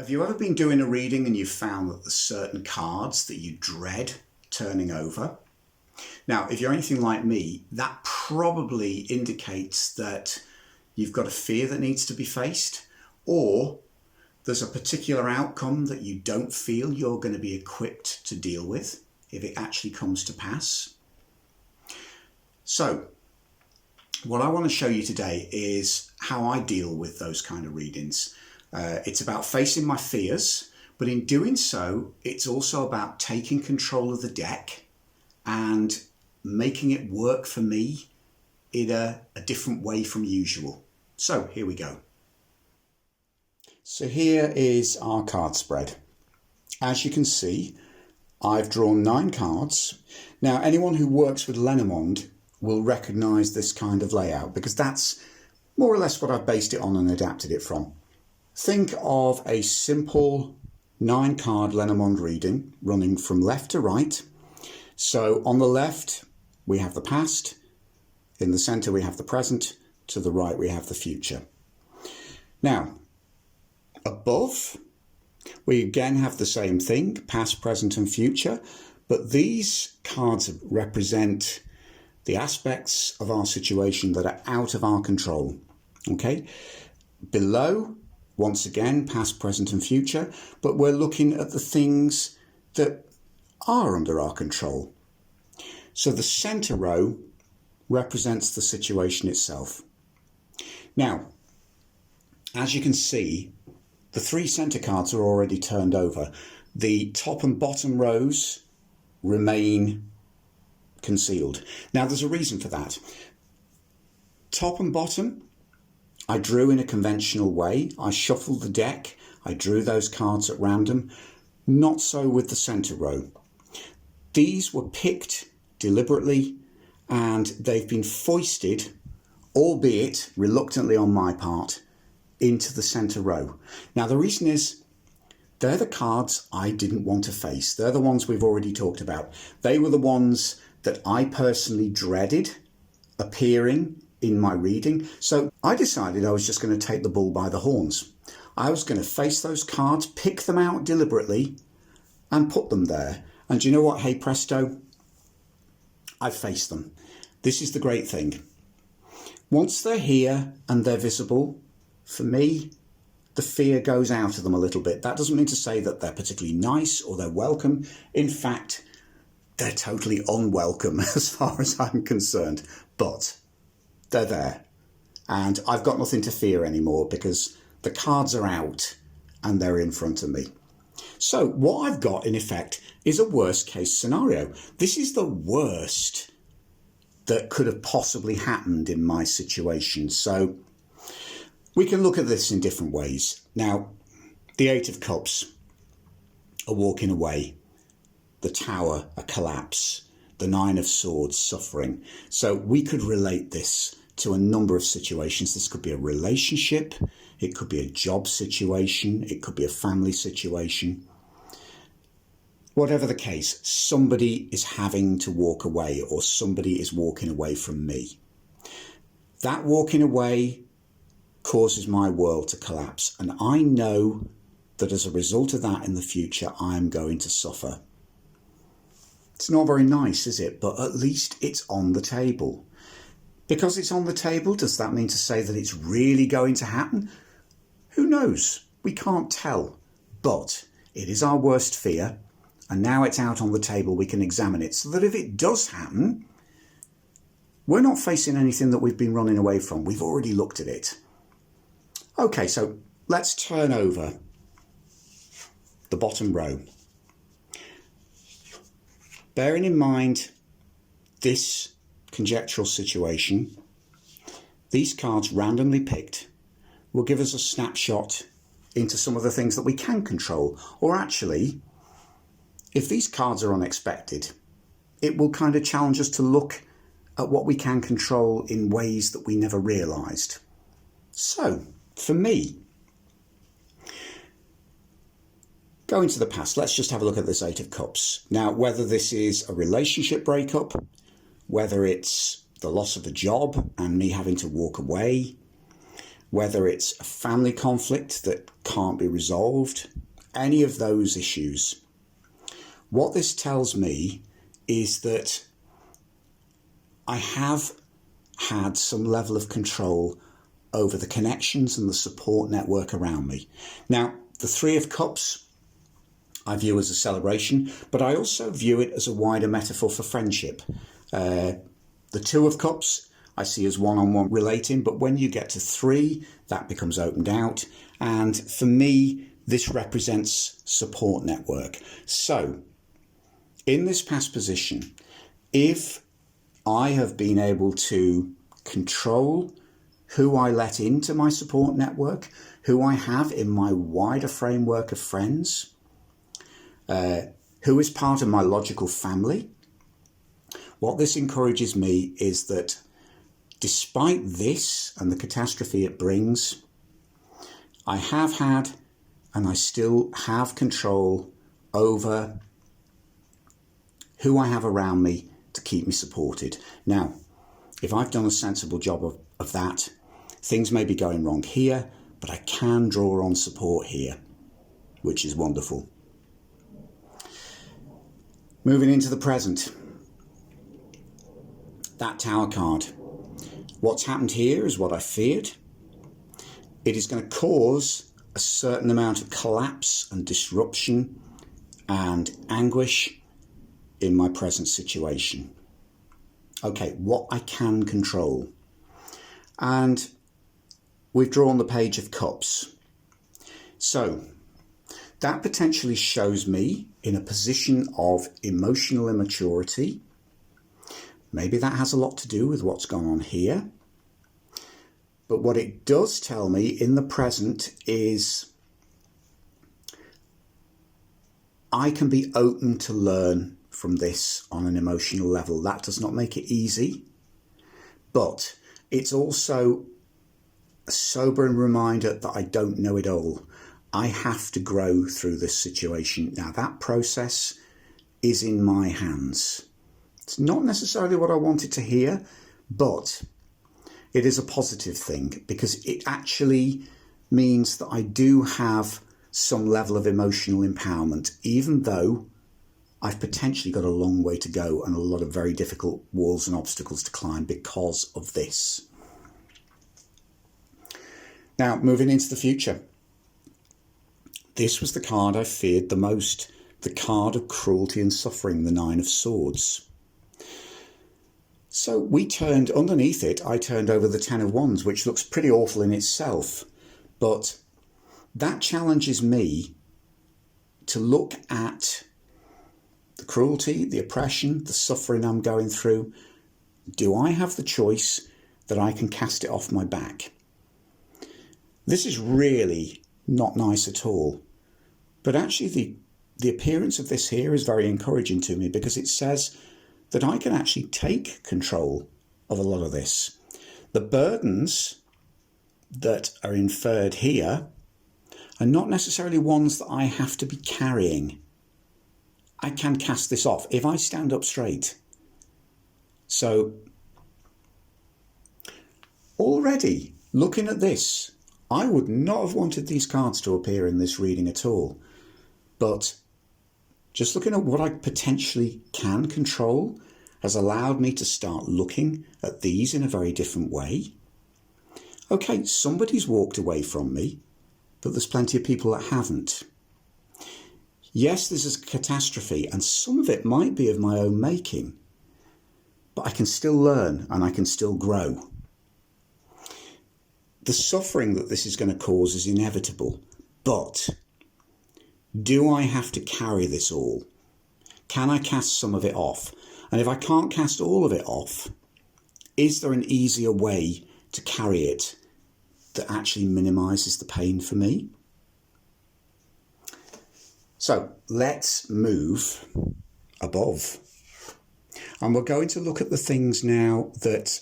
Have you ever been doing a reading and you found that there's certain cards that you dread turning over? Now, if you're anything like me, that probably indicates that you've got a fear that needs to be faced, or there's a particular outcome that you don't feel you're going to be equipped to deal with if it actually comes to pass. So, what I want to show you today is how I deal with those kind of readings. It's about facing my fears, but in doing so, it's also about taking control of the deck and making it work for me in a different way from usual. So here we go. So here is our card spread. As you can see, I've drawn 9 cards. Now, anyone who works with Lenormand will recognise this kind of layout because that's more or less what I've based it on and adapted it from. Think of a simple 9-card Lenormand reading running from left to right. So on the left, we have the past. In the centre, we have the present. To the right, we have the future. Now, above, we again have the same thing, past, present and future. But these cards represent the aspects of our situation that are out of our control. Okay? Below, once again, past, present and future, but we're looking at the things that are under our control. So the centre row represents the situation itself. Now, as you can see, the 3 centre cards are already turned over. The top and bottom rows remain concealed. Now, there's a reason for that. Top and bottom, I drew in a conventional way. I shuffled the deck. I drew those cards at random. Not so with the centre row. These were picked deliberately and they've been foisted, albeit reluctantly on my part, into the centre row. Now, the reason is they're the cards I didn't want to face. They're the ones we've already talked about. They were the ones that I personally dreaded appearing in my reading. So I decided I was just going to take the bull by the horns. I was going to face those cards, pick them out deliberately and put them there. And do you know what? Hey presto, I faced them. This is the great thing. Once they're here and they're visible, for me, the fear goes out of them a little bit. That doesn't mean to say that they're particularly nice or they're welcome. In fact, they're totally unwelcome as far as I'm concerned. But they're there. And I've got nothing to fear anymore because the cards are out and they're in front of me. So what I've got, in effect, is a worst case scenario. This is the worst that could have possibly happened in my situation. So we can look at this in different ways. Now, the 8 of Cups, a walking away. The Tower, a collapse. The 9 of Swords, suffering. So we could relate this to a number of situations. This could be a relationship. It could be a job situation. It could be a family situation. Whatever the case, somebody is having to walk away or somebody is walking away from me. That walking away causes my world to collapse. And I know that as a result of that in the future, I'm going to suffer. It's not very nice, is it? But at least it's on the table. Because it's on the table, does that mean to say that it's really going to happen? Who knows? We can't tell. But it is our worst fear. And now it's out on the table, we can examine it. So that if it does happen, we're not facing anything that we've been running away from. We've already looked at it. Okay, so let's turn over the bottom row. Bearing in mind this conjectural situation, these cards randomly picked will give us a snapshot into some of the things that we can control. Or actually, if these cards are unexpected, it will kind of challenge us to look at what we can control in ways that we never realised. So, for me, going to the past, let's just have a look at this 8 of Cups. Now, whether this is a relationship breakup, whether it's the loss of a job and me having to walk away, whether it's a family conflict that can't be resolved, any of those issues. What this tells me is that I have had some level of control over the connections and the support network around me. Now, the Three of Cups I view as a celebration, but I also view it as a wider metaphor for friendship. The Two of Cups I see as one-on-one relating, but when you get to three, that becomes opened out. And for me, this represents support network. So, in this past position, if I have been able to control who I let into my support network, who I have in my wider framework of friends, who is part of my logical family, what this encourages me is that despite this and the catastrophe it brings, I have had and I still have control over who I have around me to keep me supported. Now, if I've done a sensible job of that, things may be going wrong here, but I can draw on support here, which is wonderful. Moving into the present, that Tower card. What's happened here is what I feared. It is going to cause a certain amount of collapse and disruption and anguish in my present situation. Okay, what I can control. And we've drawn the Page of Cups. So that potentially shows me in a position of emotional immaturity. Maybe that has a lot to do with what's gone on here. But what it does tell me in the present is I can be open to learn from this on an emotional level. That does not make it easy, but it's also a sobering reminder that I don't know it all. I have to grow through this situation. Now, that process is in my hands. It's not necessarily what I wanted to hear, but it is a positive thing because it actually means that I do have some level of emotional empowerment, even though I've potentially got a long way to go and a lot of very difficult walls and obstacles to climb because of this. Now, moving into the future. This was the card I feared the most, the card of cruelty and suffering, the Nine of Swords. So we turned, underneath it, I turned over the Ten of Wands, which looks pretty awful in itself. But that challenges me to look at the cruelty, the oppression, the suffering I'm going through. Do I have the choice that I can cast it off my back? This is really not nice at all. But actually the appearance of this here is very encouraging to me because it says that I can actually take control of a lot of this. The burdens that are inferred here are not necessarily ones that I have to be carrying. I can cast this off if I stand up straight. So already looking at this, I would not have wanted these cards to appear in this reading at all. But just looking at what I potentially can control has allowed me to start looking at these in a very different way. Okay, somebody's walked away from me, but there's plenty of people that haven't. Yes, this is a catastrophe, and some of it might be of my own making, but I can still learn and I can still grow. The suffering that this is going to cause is inevitable, but do I have to carry this all? Can I cast some of it off? And if I can't cast all of it off, is there an easier way to carry it that actually minimises the pain for me? So let's move above. And we're going to look at the things now that,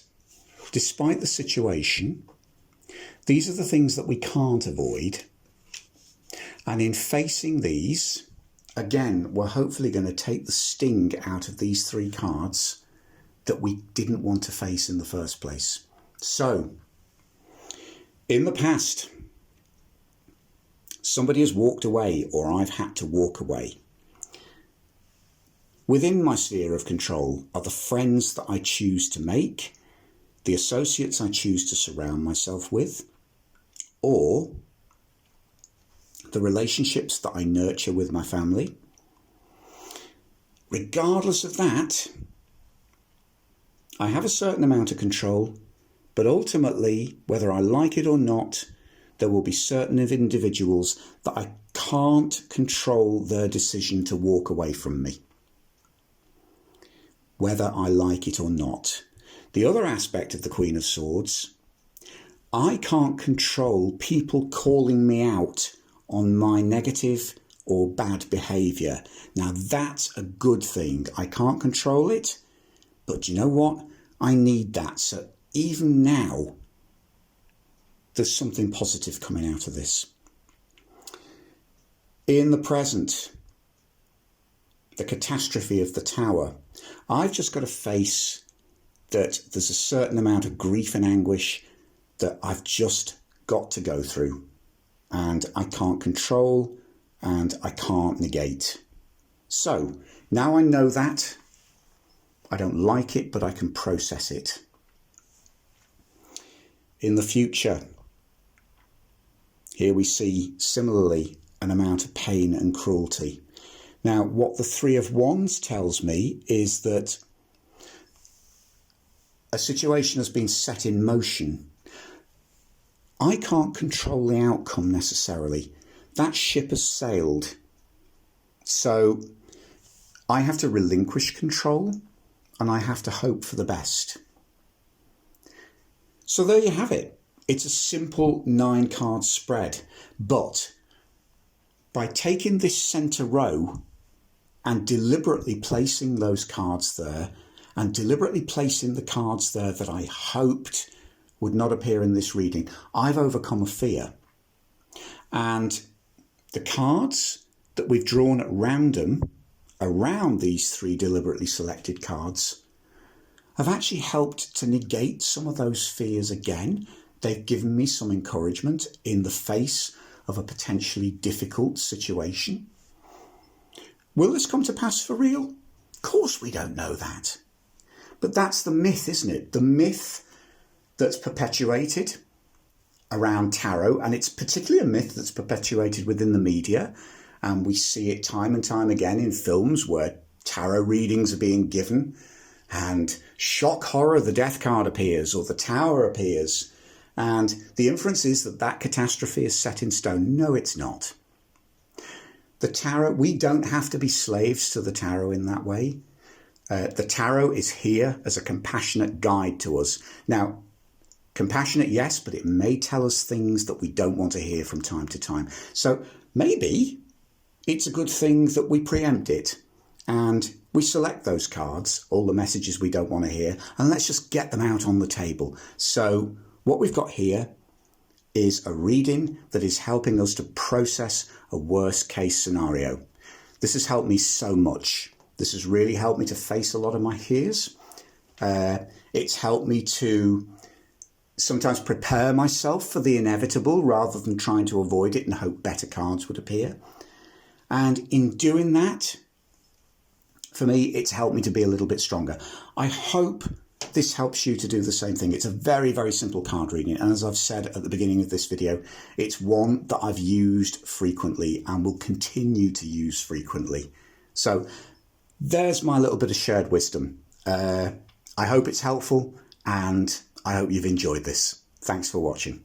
despite the situation, these are the things that we can't avoid. And in facing these, again, we're hopefully going to take the sting out of these three cards that we didn't want to face in the first place. So, In the past, somebody has walked away or I've had to walk away. Within my sphere of control are the friends that I choose to make, the associates I choose to surround myself with, or the relationships that I nurture with my family. Regardless of that, I have a certain amount of control, but ultimately, whether I like it or not, there will be certain individuals that I can't control their decision to walk away from me, whether I like it or not. The other aspect of the Queen of Swords, I can't control people calling me out on my negative or bad behaviour. Now that's a good thing. I can't control it, but you know what? I need that. So even now, there's something positive coming out of this. In the present, the catastrophe of the tower, I've just got to face that there's a certain amount of grief and anguish that I've just got to go through, and I can't control and I can't negate. So now I know that. I don't like it, but I can process it. In the future, here we see similarly an amount of pain and cruelty. Now, what the Three of Wands tells me is that a situation has been set in motion. I can't control the outcome necessarily. That ship has sailed. So I have to relinquish control and I have to hope for the best. So there you have it. It's a simple 9-card spread. But by taking this centre row and deliberately placing those cards there, and deliberately placing the cards there that I hoped would not appear in this reading, I've overcome a fear. And the cards that we've drawn at random around these 3 deliberately selected cards have actually helped to negate some of those fears again. They've given me some encouragement in the face of a potentially difficult situation. Will this come to pass for real? Of course we don't know that. But that's the myth, isn't it? The myth that's perpetuated around tarot, and it's particularly a myth that's perpetuated within the media, and we see it time and time again in films where tarot readings are being given, and shock horror, the death card appears, or the tower appears, and the inference is that that catastrophe is set in stone. No, it's not. The tarot, we don't have to be slaves to the tarot in that way. The tarot is here as a compassionate guide to us. Now, compassionate, yes, but it may tell us things that we don't want to hear from time to time. So maybe it's a good thing that we preempt it and we select those cards, all the messages we don't want to hear, and let's just get them out on the table. So what we've got here is a reading that is helping us to process a worst case scenario. This has helped me so much. This has really helped me to face a lot of my fears. It's helped me to sometimes prepare myself for the inevitable rather than trying to avoid it and hope better cards would appear. And in doing that, for me, it's helped me to be a little bit stronger. I hope this helps you to do the same thing. It's a very, very simple card reading. And as I've said at the beginning of this video, it's one that I've used frequently and will continue to use frequently. So there's my little bit of shared wisdom. I hope it's helpful and I hope you've enjoyed this. Thanks for watching.